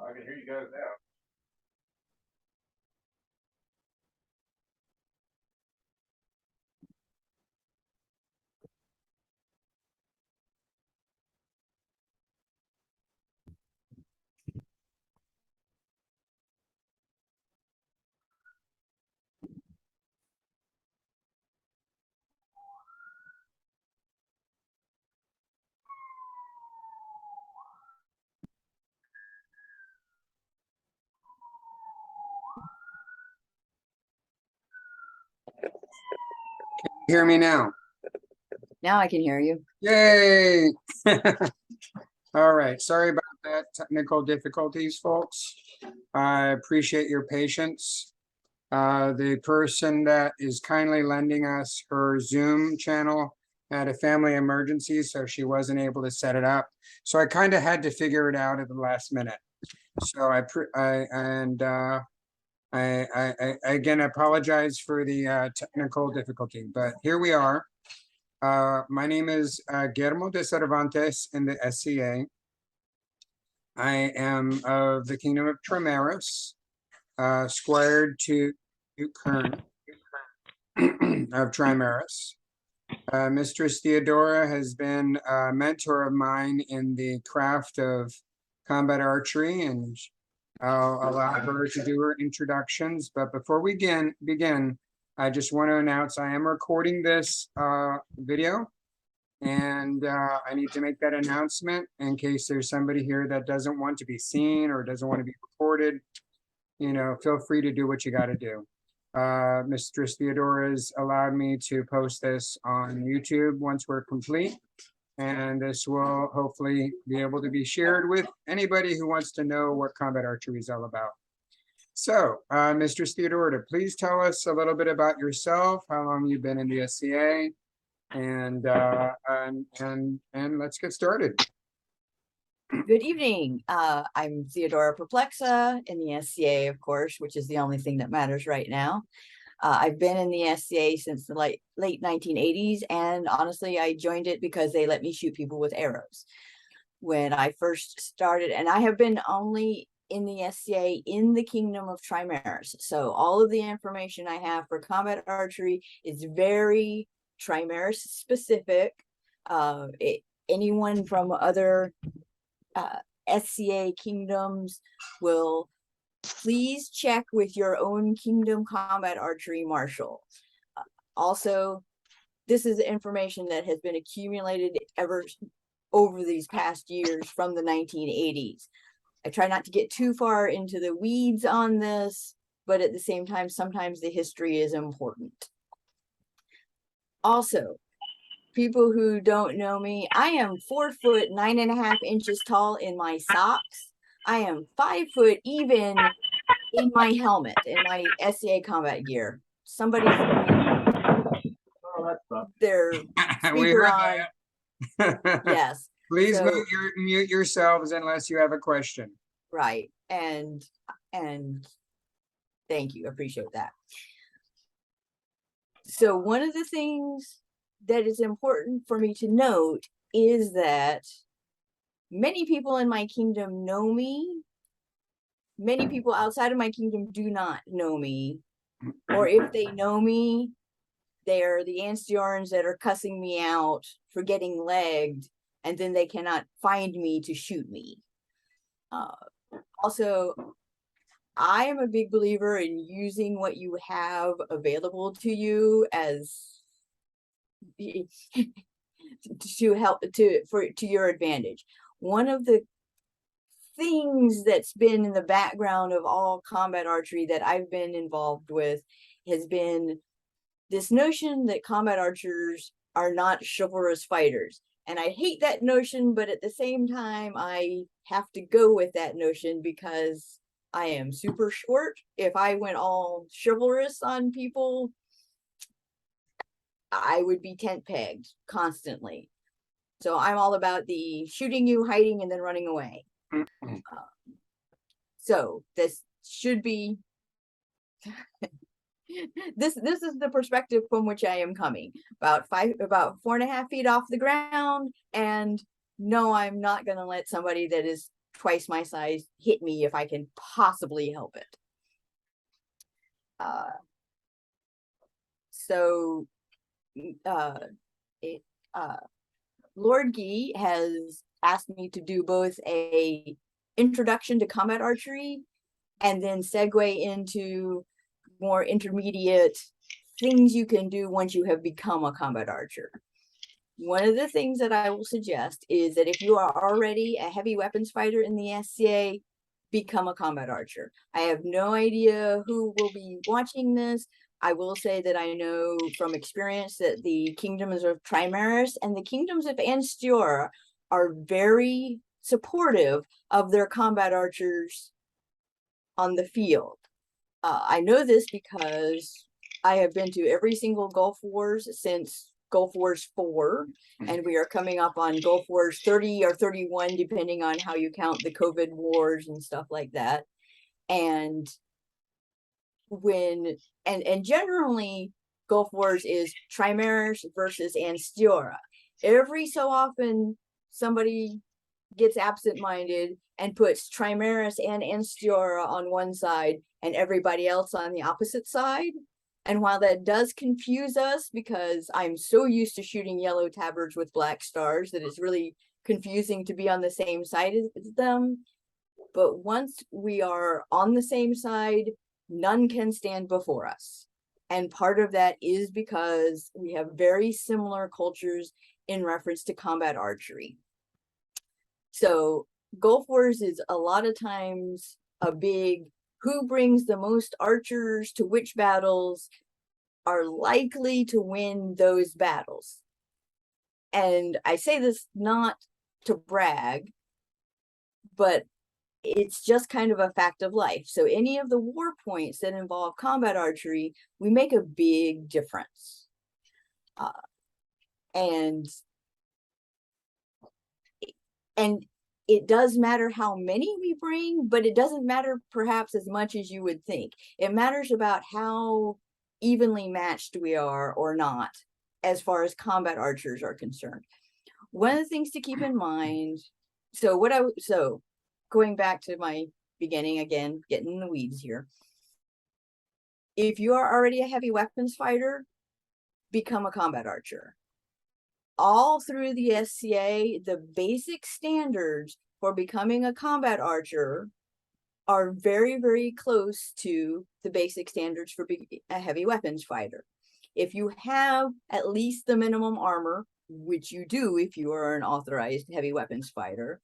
I can hear you guys now. Hear me now? Now I can hear you. Yay! All right, sorry about that technical difficulties, folks. I appreciate your patience. The person that is kindly lending us her Zoom channel had a family emergency, so she wasn't able to set it up. So I kind of had to figure it out at the last minute. So I again apologize for the technical difficulty, but here we are. My name is Guillermo de Cervantes in the SCA. I am of the Kingdom of Trimaris, squired to Kern of Trimaris. Mistress Theodora has been a mentor of mine in the craft of combat archery, and I'll allow her to do her introductions. But before we begin, I just want to announce I am recording this video, and I need to make that announcement in case there's somebody here that doesn't want to be seen or doesn't want to be recorded. You know, feel free to do what you got to do. Mistress Theodora's allowed me to post this on YouTube once we're complete. And this will hopefully be able to be shared with anybody who wants to know what combat archery is all about. So, Mistress Theodora, please tell us a little bit about yourself, how long you've been in the SCA, and let's get started. Good evening. I'm Theodora Perplexa in the SCA, of course, which is the only thing that matters right now. I've been in the SCA since the late 1980s, and honestly, I joined it because they let me shoot people with arrows when I first started, and I have been only in the SCA in the Kingdom of Trimaris. So all of the information I have for combat archery is very Trimaris specific. Anyone from other SCA kingdoms will please check with your own kingdom combat archery marshal. Also, this is information that has been accumulated over these past years from the 1980s. I try not to get too far into the weeds on this, but at the same time, sometimes the history is important. Also, people who don't know me, I am 4 foot 9.5 inches tall in my socks. I am 5 foot even in my helmet, in my SCA combat gear. Somebody's their speaker on. Yes. Please mute yourselves unless you have a question. Right. And thank you. Appreciate that. So one of the things that is important for me to note is that many people in my kingdom know me. Many people outside of my kingdom do not know me. Or if they know me, they're the Anstiorns that are cussing me out for getting legged, and then they cannot find me to shoot me. Also, I am a big believer in using what you have available to you as to help to your advantage. One of the things that's been in the background of all combat archery that I've been involved with has been this notion that combat archers are not chivalrous fighters. And I hate that notion, but at the same time, I have to go with that notion because I am super short. If I went all chivalrous on people, I would be tent pegged constantly. So I'm all about the shooting you, hiding, and then running away. So this should be this is the perspective from which I am coming. About 4.5 feet off the ground, and no, I'm not going to let somebody that is twice my size hit me if I can possibly help it. So Lord Gee has asked me to do both a introduction to combat archery and then segue into more intermediate things you can do once you have become a combat archer. One of the things that I will suggest is that if you are already a heavy weapons fighter in the SCA, become a combat archer. I have no idea who will be watching this. I will say that I know from experience that the kingdoms of Trimaris and the kingdoms of Anstiora are very supportive of their combat archers on the field. I know this because I have been to every single Gulf Wars since Gulf Wars 4, and we are coming up on Gulf Wars 30 or 31, depending on how you count the COVID wars and stuff like that. And generally Gulf Wars is Trimaris versus Anstiora. Every so often somebody gets absent-minded and puts Trimaris and Anstiora on one side and everybody else on the opposite side. And while that does confuse us, because I'm so used to shooting yellow tabards with black stars that it's really confusing to be on the same side as them. But once we are on the same side, none can stand before us. And part of that is because we have very similar cultures in reference to combat archery. So Gulf Wars is a lot of times a big who brings the most archers to which battles are likely to win those battles. And I say this not to brag, but it's just kind of a fact of life. So any of the war points that involve combat archery, we make a big difference. And it does matter how many we bring, but it doesn't matter perhaps as much as you would think. It matters about how evenly matched we are or not, as far as combat archers are concerned. One of the things to keep in mind, so going back to my beginning again, getting in the weeds here. If you are already a heavy weapons fighter, become a combat archer. All through the SCA, the basic standards for becoming a combat archer are very, very close to the basic standards for being a heavy weapons fighter. If you have at least the minimum armor, which you do if you are an authorized heavy weapons fighter,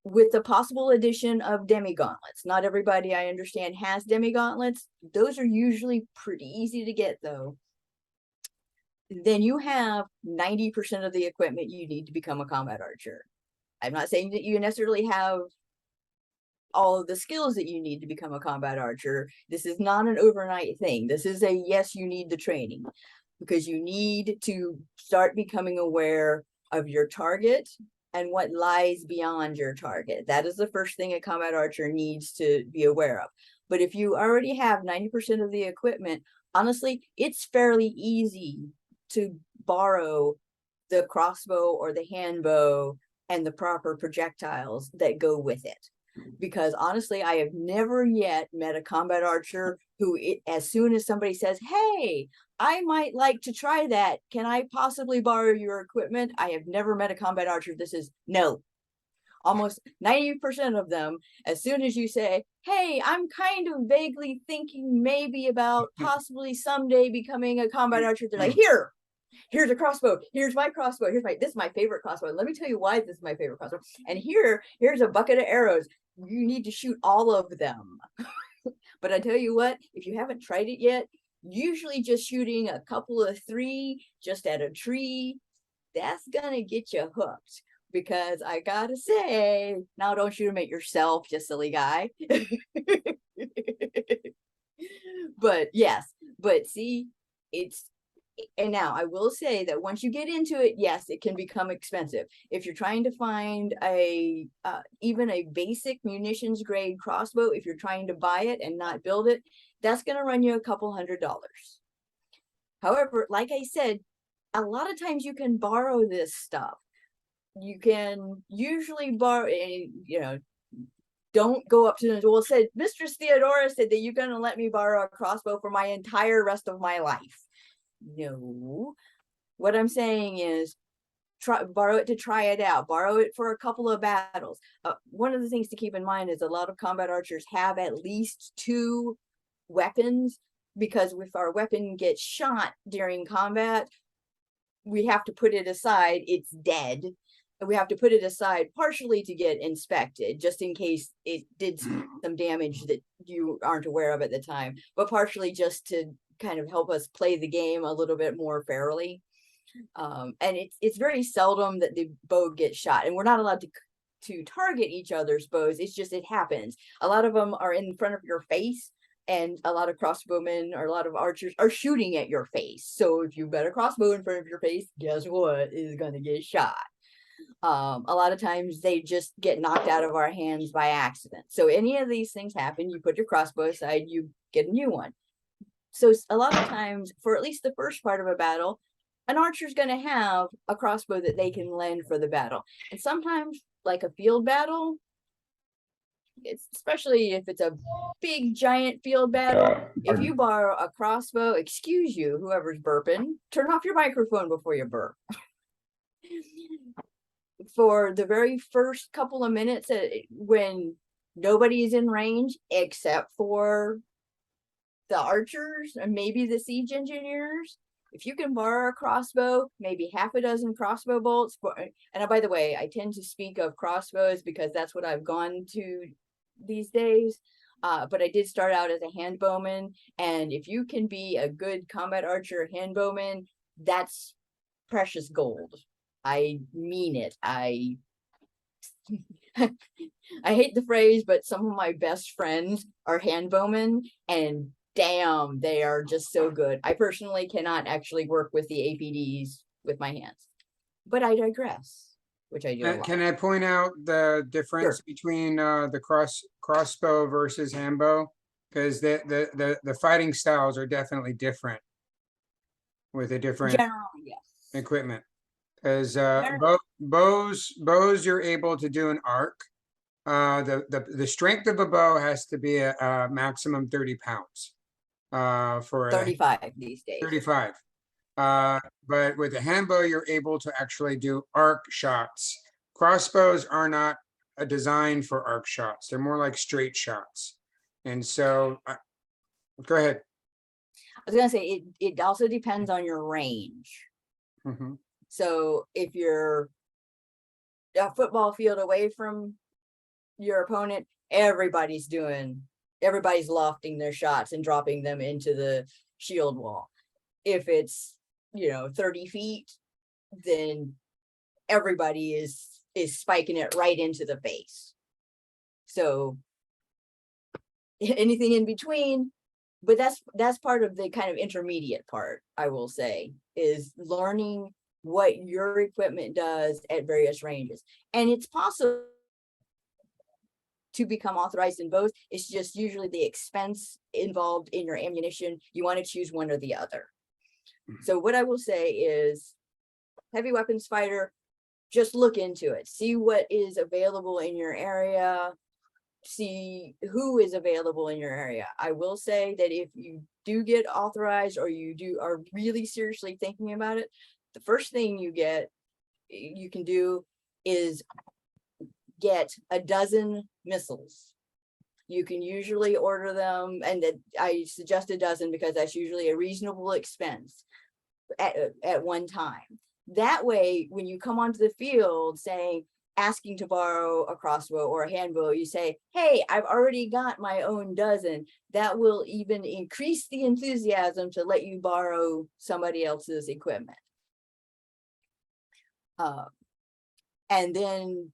with the possible addition of demi-gauntlets. Not everybody, I understand, has demi-gauntlets. Those are usually pretty easy to get, though. Then you have 90% of the equipment you need to become a combat archer. I'm not saying that you necessarily have all of the skills that you need to become a combat archer. This is not an overnight thing. This is a yes, you need the training, because you need to start becoming aware of your target and what lies beyond your target. That is the first thing a combat archer needs to be aware of. But if you already have 90% of the equipment, honestly, it's fairly easy to borrow the crossbow or the handbow and the proper projectiles that go with it. Because honestly, I have never yet met a combat archer who, as soon as somebody says, hey, I might like to try that, can I possibly borrow your equipment? I have never met a combat archer that says no. Almost 90% of them, as soon as you say, hey, I'm kind of vaguely thinking maybe about possibly someday becoming a combat archer, they're like, here's a crossbow. Here's my crossbow. This is my favorite crossbow. Let me tell you why this is my favorite crossbow. And here's a bucket of arrows. You need to shoot all of them. But I tell you what, if you haven't tried it yet, usually just shooting a couple of 3 just at a tree, that's gonna get you hooked. Because I gotta say, now don't shoot them at yourself, you silly guy. But yes, but see, and now I will say that once you get into it, yes, it can become expensive. If you're trying to find even a basic munitions grade crossbow, if you're trying to buy it and not build it, that's going to run you a couple $100. However, like I said, a lot of times you can borrow this stuff. you can usually borrow, don't go up to them. Well, said Mistress Theodora said that you're going to let me borrow a crossbow for my entire rest of my life. No, what I'm saying is borrow it to try it out, borrow it for a couple of battles. One of the things to keep in mind is a lot of combat archers have at least 2 weapons, because if our weapon gets shot during combat, we have to put it aside, it's dead. We have to put it aside partially to get inspected, just in case it did some damage that you aren't aware of at the time, but partially just to kind of help us play the game a little bit more fairly. And it's very seldom that the bow gets shot, and we're not allowed to target each other's bows. It's just, it happens. A lot of them are in front of your face, and a lot of crossbowmen or a lot of archers are shooting at your face. So if you've got a crossbow in front of your face, guess what is going to get shot? A lot of times they just get knocked out of our hands by accident. So any of these things happen, you put your crossbow aside, you get a new one. So a lot of times, for at least the first part of a battle, an archer's going to have a crossbow that they can lend for the battle. And sometimes, like a field battle, especially if it's a big giant field battle, if you borrow a crossbow, excuse you, whoever's burping, turn off your microphone before you burp. For the very first couple of minutes, when nobody's in range except for the archers and maybe the siege engineers, if you can borrow a crossbow, maybe half a dozen crossbow bolts. And by the way, I tend to speak of crossbows because that's what I've gone to these days. But I did start out as a hand bowman, and if you can be a good combat archer, hand bowman, that's precious gold. I mean it. I hate the phrase, but some of my best friends are hand bowmen, and damn, they are just so good. I personally cannot actually work with the APDs with my hands, but I digress, which I do a lot. Can I point out the difference between the crossbow versus handbow? Because the fighting styles are definitely different with a different Generally, yes. equipment. Because bows you're able to do an arc. The strength of a bow has to be a maximum 30 pounds. For 35 these days. 35. But with a handbow, you're able to actually do arc shots. Crossbows are not designed for arc shots. They're more like straight shots. And so, go ahead. I was gonna say it also depends on your range. Mm-hmm. So if you're a football field away from your opponent, everybody's lofting their shots and dropping them into the shield wall. If it's 30 feet, then everybody is spiking it right into the face. So anything in between, but that's part of the kind of intermediate part, I will say, is learning what your equipment does at various ranges. And it's possible to become authorized in both. It's just usually the expense involved in your ammunition. You want to choose one or the other. So what I will say is, heavy weapons fighter, just look into it. See what is available in your area. See who is available in your area. I will say that if you do get authorized, or you are really seriously thinking about it, the first thing you can do is get a dozen missiles. You can usually order them, and I suggest a dozen because that's usually a reasonable expense at one time. That way, when you come onto the field asking to borrow a crossbow or a handbow, you say, hey, I've already got my own dozen. That will even increase the enthusiasm to let you borrow somebody else's equipment. And then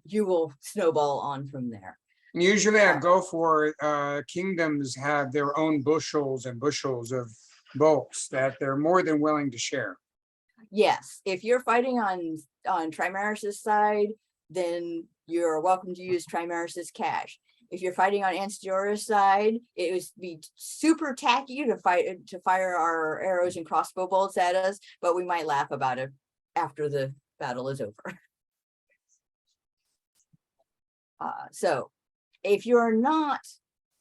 you will snowball on from there. Usually I go for kingdoms have their own bushels and bushels of bolts that they're more than willing to share. Yes, if you're fighting on Trimaris' side, then you're welcome to use Trimaris' cash. If you're fighting on Anstiora's side, it would be super tacky to fire our arrows and crossbow bolts at us, but we might laugh about it after the battle is over. So if you're not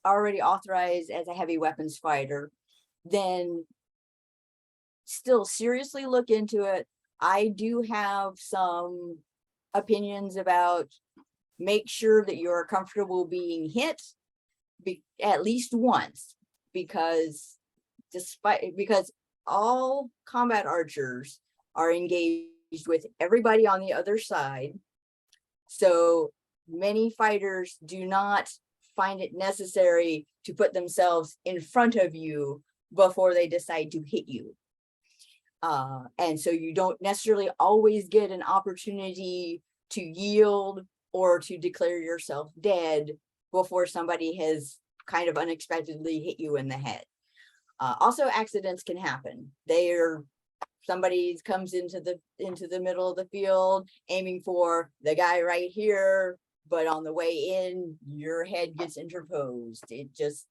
already authorized as a heavy weapons fighter, then still seriously look into it. I do have some opinions about make sure that you're comfortable being hit at least once, because all combat archers are engaged with everybody on the other side. So many fighters do not find it necessary to put themselves in front of you before they decide to hit you. And so you don't necessarily always get an opportunity to yield or to declare yourself dead before somebody has kind of unexpectedly hit you in the head. Also, accidents can happen. Somebody comes into the middle of the field aiming for the guy right here, but on the way in, your head gets interposed. It just,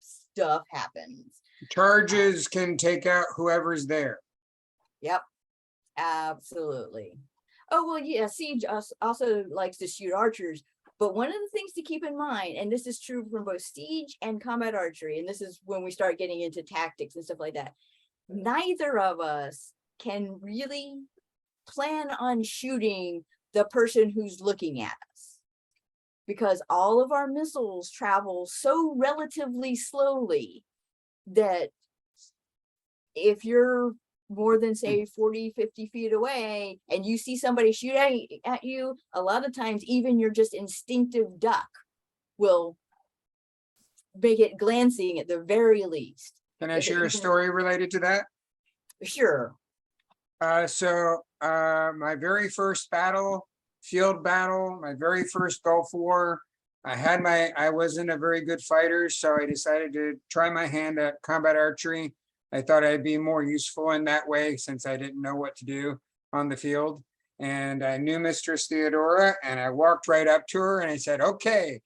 stuff happens. Charges can take out whoever's there. Yep, absolutely. Oh, well, yeah, Siege also likes to shoot archers, but one of the things to keep in mind, and this is true from both Siege and combat archery, and this is when we start getting into tactics and stuff like that, neither of us can really plan on shooting the person who's looking at us, because all of our missiles travel so relatively slowly that if you're more than say 40, 50 feet away and you see somebody shooting at you, a lot of times even your just instinctive duck will make it glancing at the very least. Can I share a story related to that? Sure. My very first field battle, my very first Gulf War, I wasn't a very good fighter, so I decided to try my hand at combat archery. I thought I'd be more useful in that way since I didn't know what to do on the field. And I knew Mistress Theodora, and I walked right up to her and I said, okay,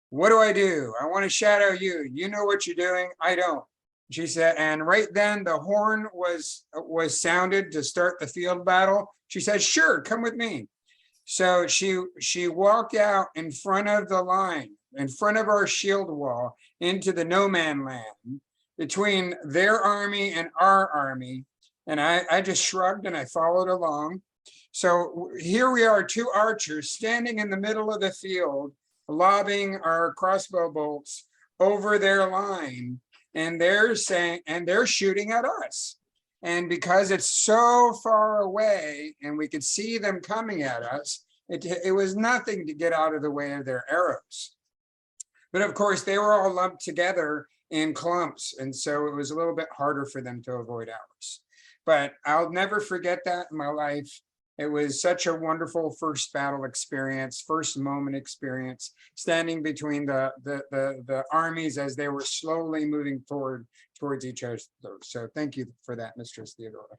what do? I want to shadow you. You know what you're doing. I don't. She said, and right then the horn was sounded to start the field battle. She said, sure, come with me. So she walked out in front of the line, in front of our shield wall, into the no man land between their army and our army. And I just shrugged and I followed along. So here we are, two archers standing in the middle of the field, lobbing our crossbow bolts over their line. And they're shooting at us. And because it's so far away and we could see them coming at us, it was nothing to get out of the way of their arrows. But of course, they were all lumped together in clumps. And so it was a little bit harder for them to avoid ours. But I'll never forget that in my life. It was such a wonderful first battle experience, first moment experience, standing between the armies as they were slowly moving towards each other. So thank you for that, Mistress Theodora.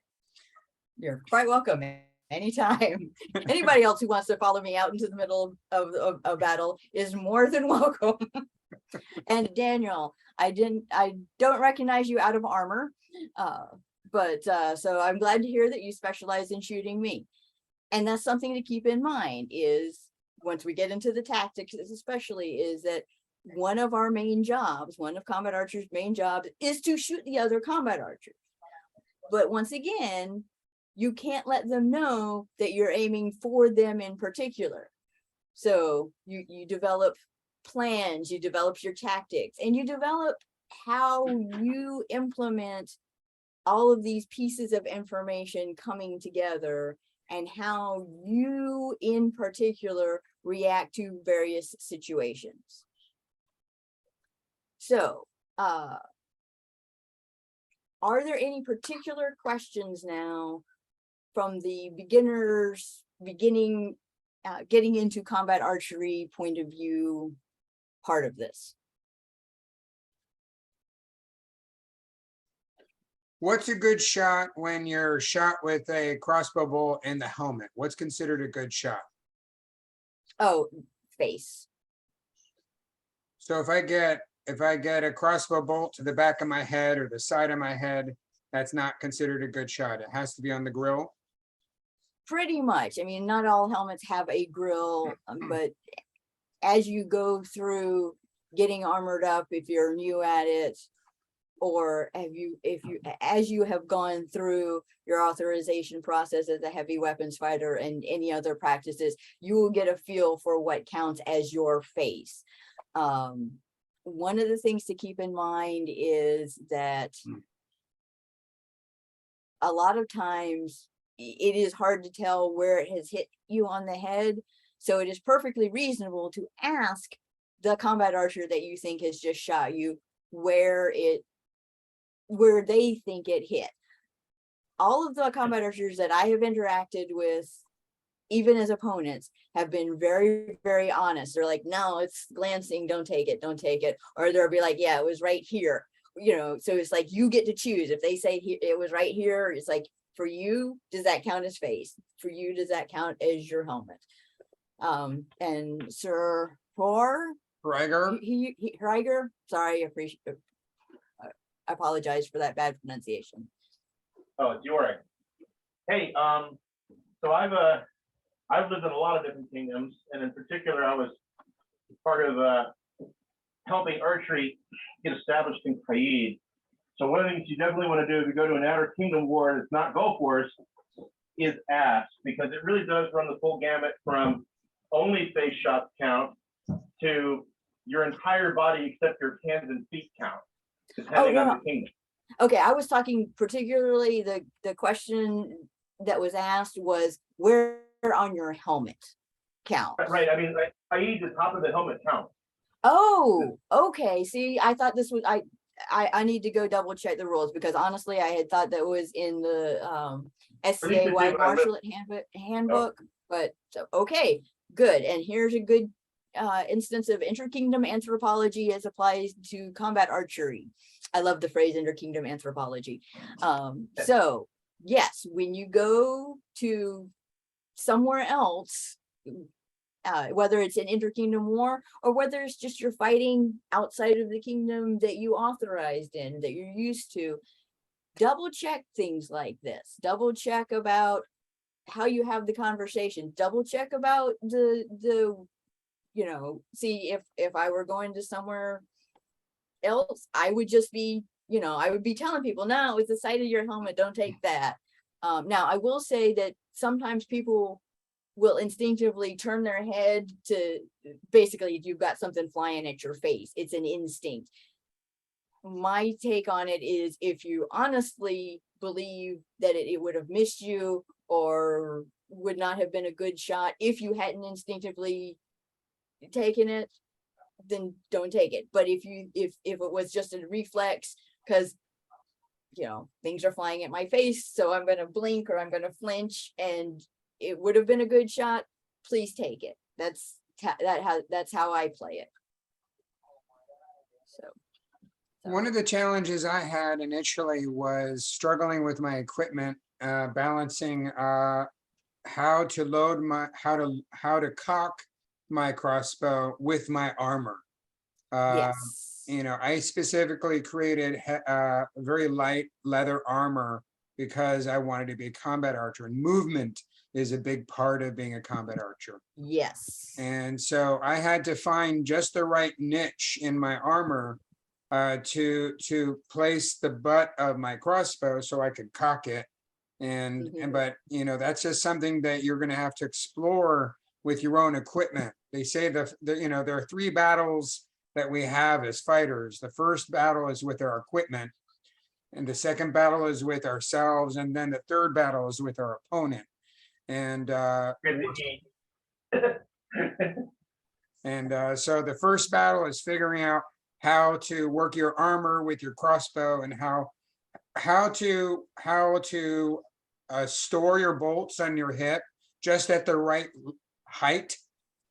You're quite welcome. Anytime. Anybody else who wants to follow me out into the middle of a battle is more than welcome. And Daniel, I don't recognize you out of armor, so I'm glad to hear that you specialize in shooting me. And that's something to keep in mind is once we get into the tactics, especially, is that one of our main jobs, one of combat archers' main jobs is to shoot the other combat archers. But once again, you can't let them know that you're aiming for them in particular. So you develop plans, you develop your tactics, and you develop how you implement all of these pieces of information coming together and how you in particular react to various situations. So, are there any particular questions now from the getting into combat archery point of view part of this? What's a good shot when you're shot with a crossbow bolt in the helmet? What's considered a good shot? Oh, face. So if I get a crossbow bolt to the back of my head or the side of my head, that's not considered a good shot. It has to be on the grill. Pretty much. I mean, not all helmets have a grill, but as you go through getting armored up, if you're new at it, or as you have gone through your authorization process as a heavy weapons fighter and any other practices, you will get a feel for what counts as your face. One of the things to keep in mind is that a lot of times it is hard to tell where it has hit you on the head. So it is perfectly reasonable to ask the combat archer that you think has just shot you where they think it hit. All of the combat archers that I have interacted with, even as opponents, have been very, very honest. They're like, no, it's glancing, don't take it, don't take it. Or they'll be like, yeah, it was right here. You know, so it's like you get to choose. If they say it was right here, it's like, for you, does that count as face? For you, does that count as your helmet? And Sir Reiger, Reiger, sorry, I apologize for that bad pronunciation. Oh, it's Yorick. Hey, so I've lived in a lot of different kingdoms, and in particular, I was part of helping archery get established in Qaid. So one of the things you definitely want to do if you go to an outer kingdom war that's not Gulf Wars is ask, because it really does run the full gamut from only face shots count to your entire body except your hands and feet count, depending on the kingdom. Okay, I was talking particularly the question that was asked was where on your helmet count. Right. I mean, Qaid, the top of the helmet count. Oh, okay. See, I thought this was I need to go double check the rules, because honestly, I had thought that was in the SCA Wide Marshal handbook. But so okay, good. And here's a good instance of interkingdom anthropology as applies to combat archery. I love the phrase interkingdom anthropology. So yes, when you go to somewhere else, whether it's an interkingdom war or whether it's just you're fighting outside of the kingdom that you authorized in, that you're used to, double check things like this. Double check about how you have the conversation. Double check about the you know, see if I were going to somewhere else, I would just be, you know, I would be telling people, no, it's the side of your helmet, don't take that. Now I will say that sometimes people will instinctively turn their head to, basically, if you've got something flying at your face, it's an instinct. My take on it is, if you honestly believe that it would have missed you or would not have been a good shot if you hadn't instinctively taken it, then don't take it. But if it was just a reflex, because you know things are flying at my face, so I'm going to blink or I'm going to flinch and it would have been a good shot, please take it. That's how I play it. So one of the challenges I had initially was struggling with my equipment, balancing how to load how to cock my crossbow with my armor. yes, You know, I specifically created very light leather armor because I wanted to be a combat archer, and movement is a big part of being a combat archer. yes. And so I had to find just the right niche in my armor to place the butt of my crossbow so I could cock it. And but you know, that's just something that you're going to have to explore with your own equipment. They say the you know, there are 3 battles that we have as fighters. The first battle is with our equipment, and the second battle is with ourselves, and then the third battle is with our opponent. And so the first battle is figuring out how to work your armor with your crossbow, and how to store your bolts on your hip just at the right height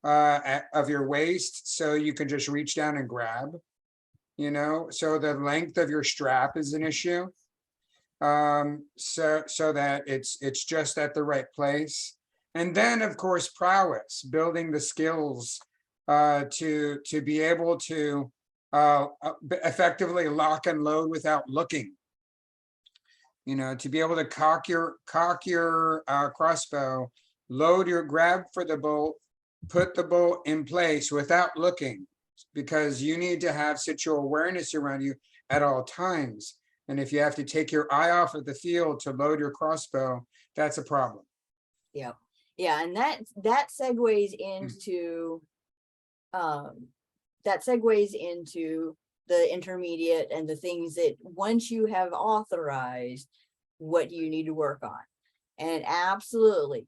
of your waist, so you can just reach down and grab, you know. So the length of your strap is an issue, so that it's just at the right place. And then of course prowess, building the skills to be able to effectively lock and load without looking. You know, to be able to cock your crossbow, grab for the bolt, put the bolt in place without looking, because you need to have situational awareness around you at all times. And if you have to take your eye off of the field to load your crossbow, that's a problem. Yeah, yeah, and that segues into the intermediate and the things that once you have authorized, what you need to work on. And absolutely,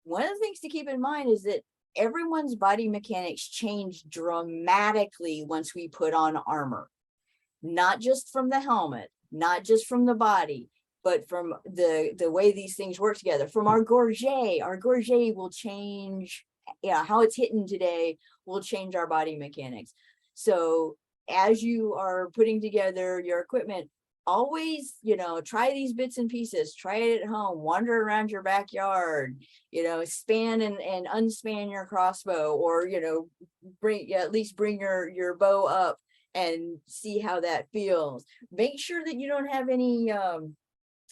one of the things to keep in mind is that everyone's body mechanics change dramatically once we put on armor, not just from the helmet, not just from the body, but from the way these things work together. From our gorget will change. Yeah, how it's hitting today will change our body mechanics. So as you are putting together your equipment, always, try these bits and pieces, try it at home, wander around your backyard, span and unspan your crossbow, or, at least bring your bow up and see how that feels. Make sure that you don't have any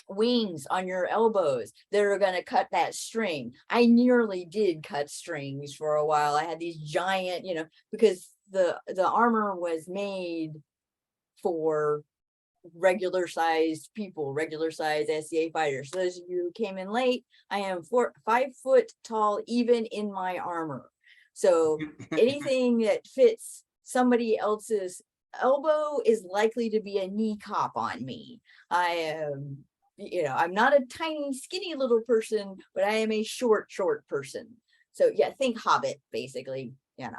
wings on your elbows that are going to cut that string. I nearly did cut strings for a while. I had these giant, because the armor was made for regular sized people, regular sized SCA fighters. So those of you who came in late, I am 5 foot tall, even in my armor. So anything that fits somebody else's elbow is likely to be a knee cop on me. I am, I'm not a tiny, skinny little person, but I am a short person. So yeah, think Hobbit, basically, And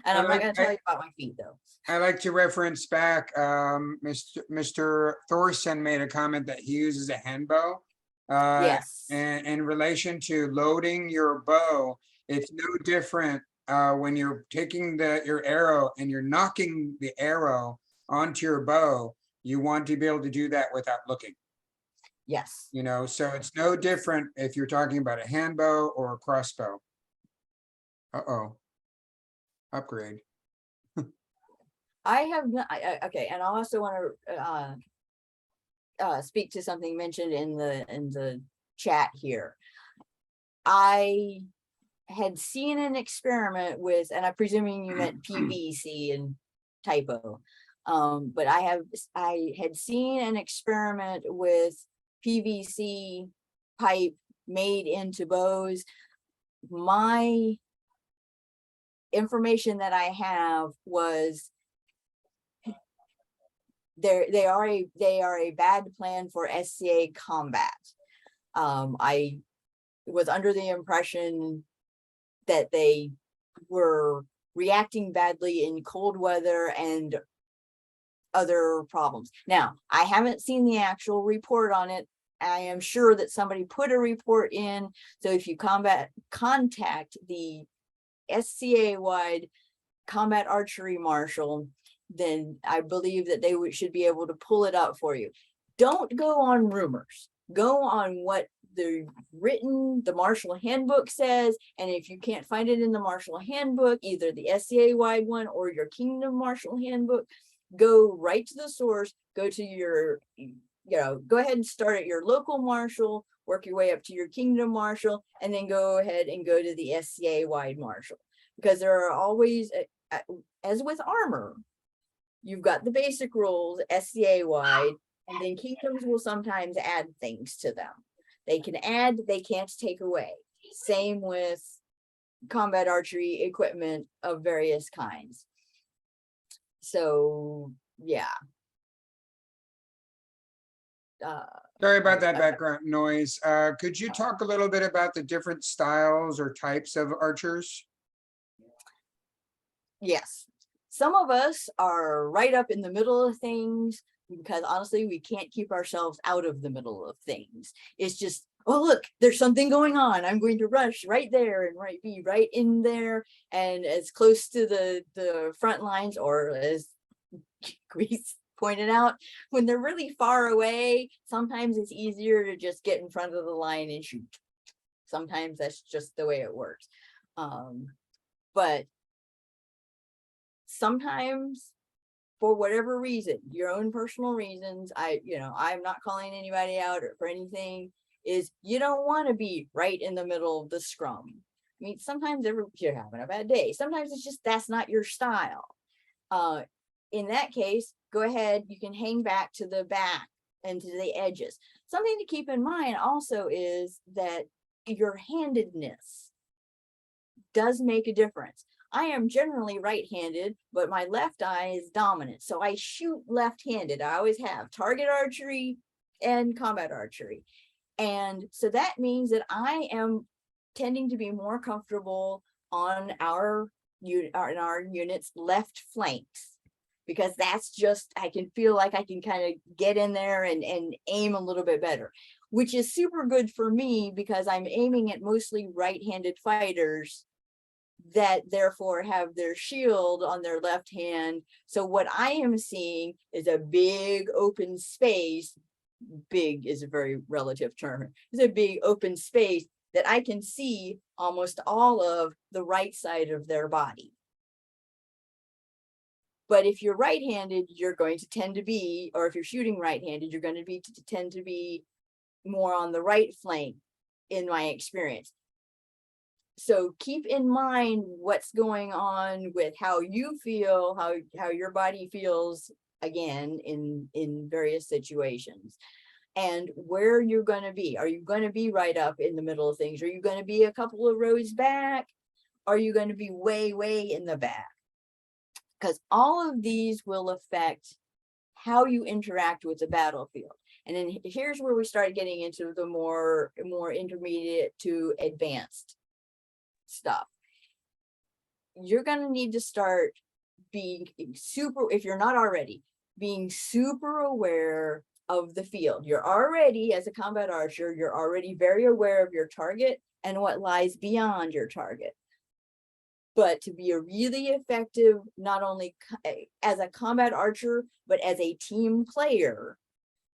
I'm not going to tell you about my feet, though. I like to reference back, Mr. Thorson made a comment that he uses a hand bow. Yes. And in relation to loading your bow, it's no different when you're taking your arrow and you're knocking the arrow onto your bow. You want to be able to do that without looking. Yes. So it's no different if you're talking about a hand bow or a crossbow. Uh-oh. Upgrade. I have not, okay, and I also want to speak to something mentioned in the chat here. I had seen an experiment with, and I'm presuming you meant PVC and typo, but I had seen an experiment with PVC pipe made into bows. My information that I have was they are a bad plan for SCA combat. I was under the impression that they were reacting badly in cold weather and other problems. Now, I haven't seen the actual report on it. I am sure that somebody put a report in. So if you contact the SCA-wide combat archery marshal, then I believe that they should be able to pull it up for you. Don't go on rumors. Go on what the marshal handbook says. And if you can't find it in the marshal handbook, either the SCA-wide one or your kingdom marshal handbook, go right to the source, go to your, go ahead and start at your local marshal, work your way up to your kingdom marshal, and then go ahead and go to the SCA-wide marshal. Because there are always, as with armor, you've got the basic rules, SCA-wide, and then kingdoms will sometimes add things to them. They can add, they can't take away. Same with combat archery equipment of various kinds. So, yeah. Sorry about that background noise. Could you talk a little bit about the different styles or types of archers? Yes. Some of us are right up in the middle of things because honestly, we can't keep ourselves out of the middle of things. It's just, oh, look, there's something going on. I'm going to rush right there and be right in there and as close to the front lines, or as Grease pointed out, when they're really far away, sometimes it's easier to just get in front of the line and shoot. Sometimes that's just the way it works. But sometimes for whatever reason, your own personal reasons, I'm not calling anybody out or for anything, is you don't want to be right in the middle of the scrum. I mean, sometimes you're having a bad day. Sometimes it's just, that's not your style. In that case, go ahead, you can hang back to the back and to the edges. Something to keep in mind also is that your handedness does make a difference. I am generally right-handed, but my left eye is dominant. So I shoot left-handed. I always have target archery and combat archery. And so that means that I am tending to be more comfortable on our unit's left flanks, because that's just, I can feel like I can kind of get in there and aim a little bit better, which is super good for me because I'm aiming at mostly right-handed fighters that therefore have their shield on their left hand. So what I am seeing is a big open space. Big is a very relative term. It's a big open space that I can see almost all of the right side of their body. But if you're right-handed, you're going to tend to be, or if you're shooting right-handed, you're going to be tend to be more on the right flank in my experience. So keep in mind what's going on with how you feel, how your body feels, again, in various situations, and where you're going to be. Are you going to be right up in the middle of things? Are you going to be a couple of rows back? Are you going to be way, way in the back? Because all of these will affect how you interact with the battlefield. And then here's where we start getting into the more intermediate to advanced stuff. You're going to need to start being super, if you're not already, being super aware of the field. You're already, as a combat archer, you're already very aware of your target and what lies beyond your target. But to be a really effective, not only as a combat archer, but as a team player,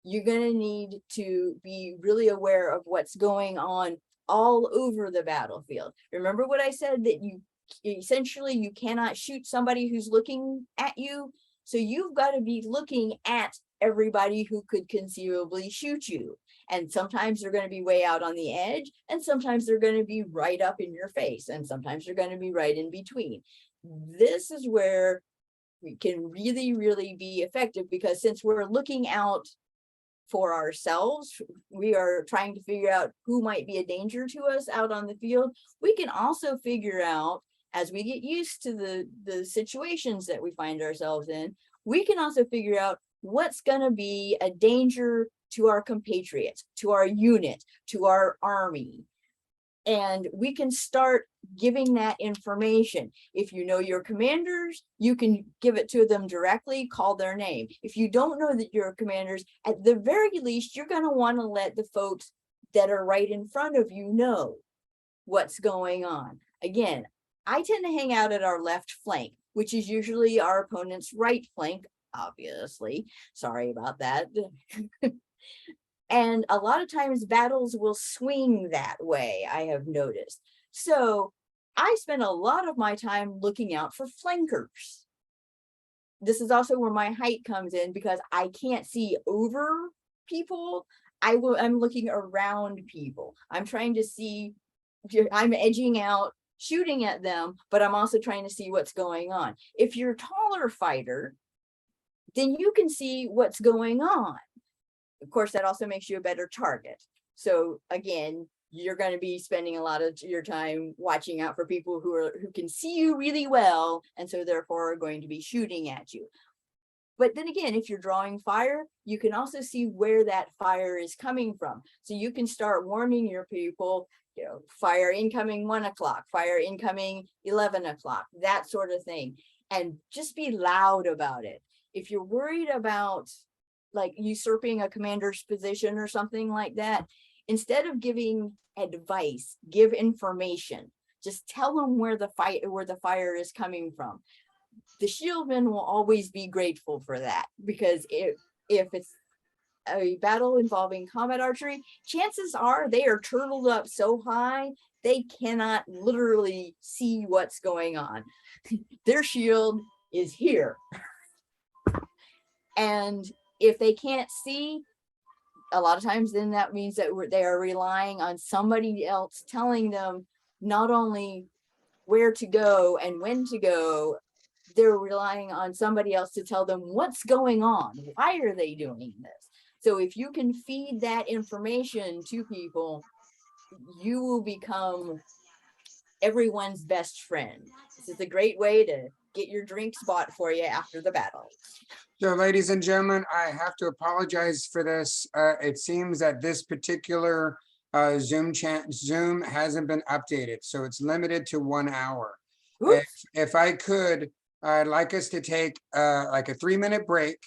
you're going to need to be really aware of what's going on all over the battlefield. Remember what I said, that you essentially, you cannot shoot somebody who's looking at you. So you've got to be looking at everybody who could conceivably shoot you. And sometimes they're going to be way out on the edge, and sometimes they're going to be right up in your face, and sometimes they're going to be right in between. This is where we can really, really be effective, because since we're looking out for ourselves, we are trying to figure out who might be a danger to us out on the field. We can also figure out, as we get used to the situations that we find ourselves in, we can also figure out what's going to be a danger to our compatriots, to our unit, to our army. And we can start giving that information. If you know your commanders, you can give it to them directly, call their name. If you don't know that your commanders, at the very least, you're going to want to let the folks that are right in front of you know what's going on. Again, I tend to hang out at our left flank, which is usually our opponent's right flank, obviously. Sorry about that. And a lot of times battles will swing that way, I have noticed. So I spend a lot of my time looking out for flankers. This is also where my height comes in, because I can't see over people. I'm looking around people. I'm trying to see, I'm edging out, shooting at them, but I'm also trying to see what's going on. If you're a taller fighter, then you can see what's going on. Of course, that also makes you a better target. So again, you're going to be spending a lot of your time watching out for people who can see you really well, and so therefore are going to be shooting at you. But then again, if you're drawing fire, you can also see where that fire is coming from. So you can start warning your people, fire incoming 1 o'clock, fire incoming 11 o'clock, that sort of thing. And just be loud about it. If you're worried about like usurping a commander's position or something like that, instead of giving advice, give information. Just tell them where the fire is coming from. The shieldmen will always be grateful for that, because if it's a battle involving combat archery, chances are they are turtled up so high they cannot literally see what's going on. Their shield is here. And if they can't see, a lot of times then that means that they are relying on somebody else telling them not only where to go and when to go, they're relying on somebody else to tell them what's going on. Why are they doing this? So if you can feed that information to people, you will become everyone's best friend. This is a great way to get your drinks bought for you after the battle. So ladies and gentlemen, I have to apologize for this. It seems that this particular Zoom hasn't been updated, so it's limited to 1 hour. If I could, I'd like us to take like a 3-minute break.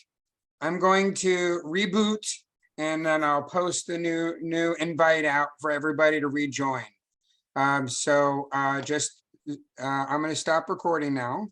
I'm going to reboot and then I'll post the new invite out for everybody to rejoin. I'm going to stop recording now.